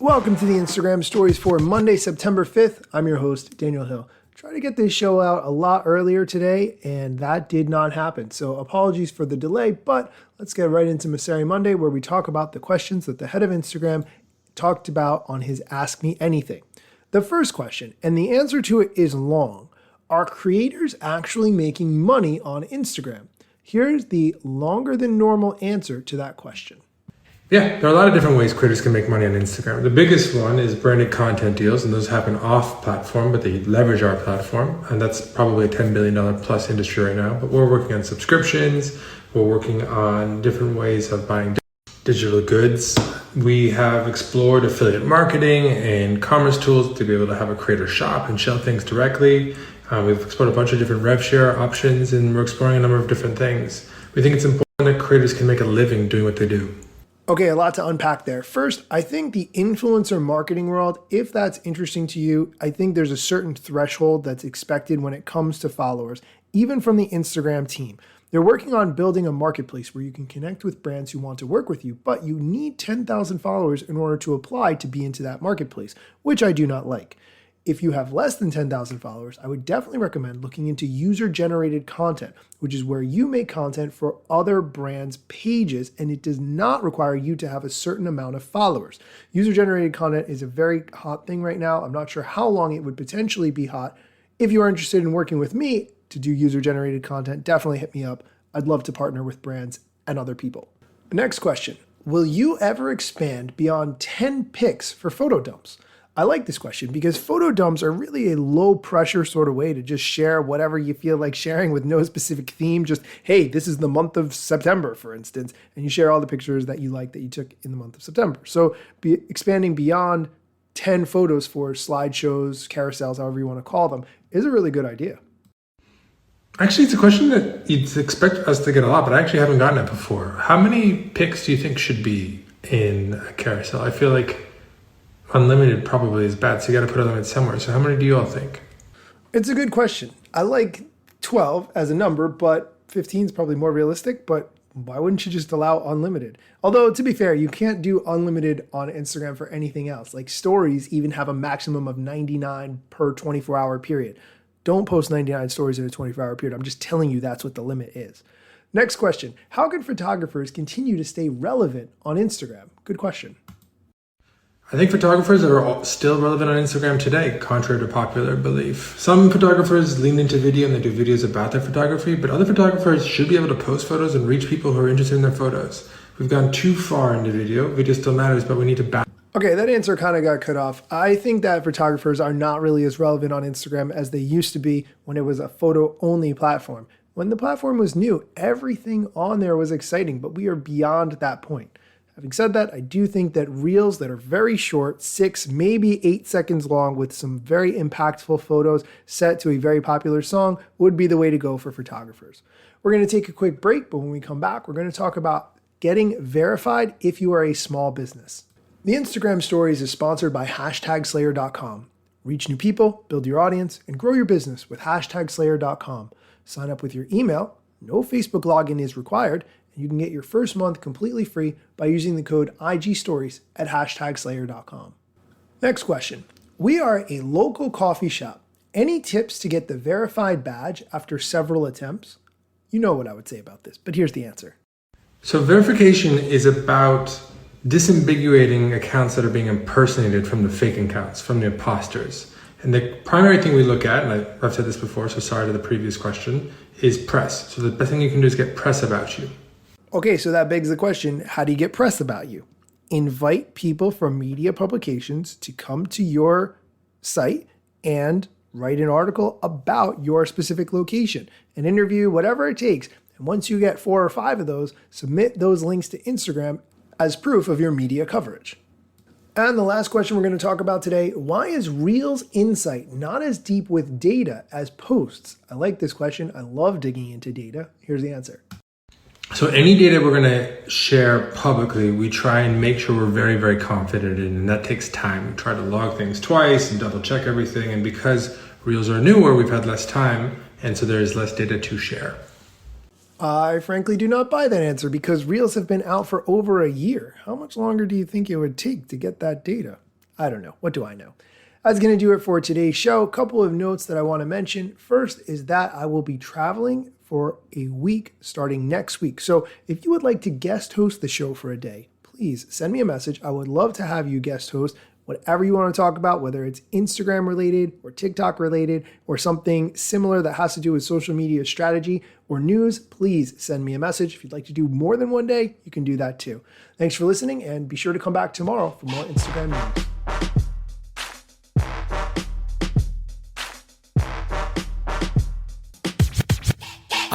Welcome to the Instagram stories for Monday, September 5th. I'm your host, Daniel Hill. Tried to get this show out a lot earlier today, and that did not happen. So apologies for the delay, but let's get right into Messari Monday, where we talk about the questions that the head of Instagram talked about on his Ask Me Anything. The first question, and the answer to it is long. Are creators actually making money on Instagram? Here's the longer than normal answer to that question. Yeah, there are a lot of different ways creators can make money on Instagram. The biggest one is branded content deals, and those happen off platform, but they leverage our platform. And that's probably a $10 billion plus industry right now. But we're working on subscriptions. We're working on different ways of buying digital goods. We have explored affiliate marketing and commerce tools to be able to have a creator shop and sell things directly. We've explored a bunch of different rev share options, and we're exploring a number of different things. We think it's important that creators can make a living doing what they do. Okay, a lot to unpack there. First, I think the influencer marketing world, if that's interesting to you, I think there's a certain threshold that's expected when it comes to followers, even from the Instagram team. They're working on building a marketplace where you can connect with brands who want to work with you, but you need 10,000 followers in order to apply to be into that marketplace, which I do not like. If you have less than 10,000 followers, I would definitely recommend looking into user-generated content, which is where you make content for other brands' pages, and it does not require you to have a certain amount of followers. User-generated content is a very hot thing right now. I'm not sure how long it would potentially be hot. If you are interested in working with me to do user-generated content, definitely hit me up. I'd love to partner with brands and other people. Next question. Will you ever expand beyond 10 pics for photo dumps? I like this question because photo dumps are really a low pressure sort of way to just share whatever you feel like sharing with no specific theme. Just, hey, this is the month of September, for instance, and you share all the pictures that you like that you took in the month of September. So expanding beyond 10 photos for slideshows, carousels, however you want to call them, is a really good idea. Actually, it's a question that you'd expect us to get a lot, but I actually haven't gotten it before. How many pics do you think should be in a carousel? I feel like unlimited probably is bad, so you got to put a limit somewhere. So how many do you all think? It's a good question. I like 12 as a number, but 15 is probably more realistic, but why wouldn't you just allow unlimited? Although, to be fair, you can't do unlimited on Instagram for anything else. Like stories even have a maximum of 99 per 24-hour period. Don't post 99 stories in a 24-hour period. I'm just telling you that's what the limit is. Next question. How can photographers continue to stay relevant on Instagram? Good question. I think photographers are still relevant on Instagram today, contrary to popular belief. Some photographers lean into video and they do videos about their photography, but other photographers should be able to post photos and reach people who are interested in their photos. We've gone too far into video. Video still matters, but we need to balance. Okay, that answer kind of got cut off. I think that photographers are not really as relevant on Instagram as they used to be when it was a photo-only platform. When the platform was new, everything on there was exciting, but we are beyond that point. Having said that, I do think that reels that are very short, 6, maybe 8 seconds long with some very impactful photos set to a very popular song would be the way to go for photographers. We're going to take a quick break, but when we come back, we're going to talk about getting verified if you are a small business. The Instagram Stories is sponsored by #Slayer.com. Reach new people, build your audience, and grow your business with #Slayer.com. Sign up with your email. No Facebook login is required. You can get your first month completely free by using the code IGStories at #Slayer.com. Next question. We are a local coffee shop. Any tips to get the verified badge after several attempts? You know what I would say about this, but here's the answer. So verification is about disambiguating accounts that are being impersonated from the fake accounts, from the imposters. And the primary thing we look at, and I've said this before, so sorry to the previous question, is press. So the best thing you can do is get press about you. Okay, so that begs the question, how do you get press about you? Invite people from media publications to come to your site and write an article about your specific location, an interview, whatever it takes. And once you get 4 or 5 of those, submit those links to Instagram as proof of your media coverage. And the last question we're going to talk about today, why is Reels insight not as deep with data as posts? I like this question. I love digging into data. Here's the answer. So any data we're going to share publicly, we try and make sure we're very, very confident in, and that takes time. We try to log things twice and double check everything. And because Reels are newer, we've had less time, and so there is less data to share. I frankly do not buy that answer because Reels have been out for over a year. How much longer do you think it would take to get that data? I don't know. What do I know? That's going to do it for today's show. A couple of notes that I want to mention. First is that I will be traveling for a week starting next week. So if you would like to guest host the show for a day, please send me a message. I would love to have you guest host whatever you want to talk about, whether it's Instagram related or TikTok related or something similar that has to do with social media strategy or news. Please send me a message. If you'd like to do more than one day, you can do that too. Thanks for listening, and be sure to come back tomorrow for more Instagram news.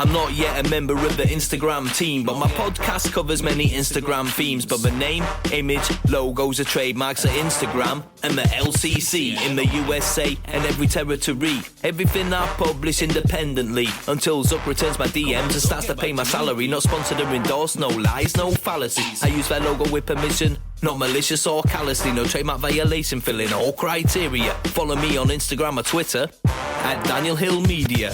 I'm not yet a member of the Instagram team, but my podcast covers many Instagram themes. But the name, image, logos are trademarks of Instagram and the LCC in the USA and every territory. Everything I publish independently until Zuck returns my DMs and starts to pay my salary. Not sponsored or endorsed, no lies, no fallacies. I use their logo with permission, not malicious or callously. No trademark violation, filling all criteria. Follow me on Instagram or Twitter at Daniel Hill Media.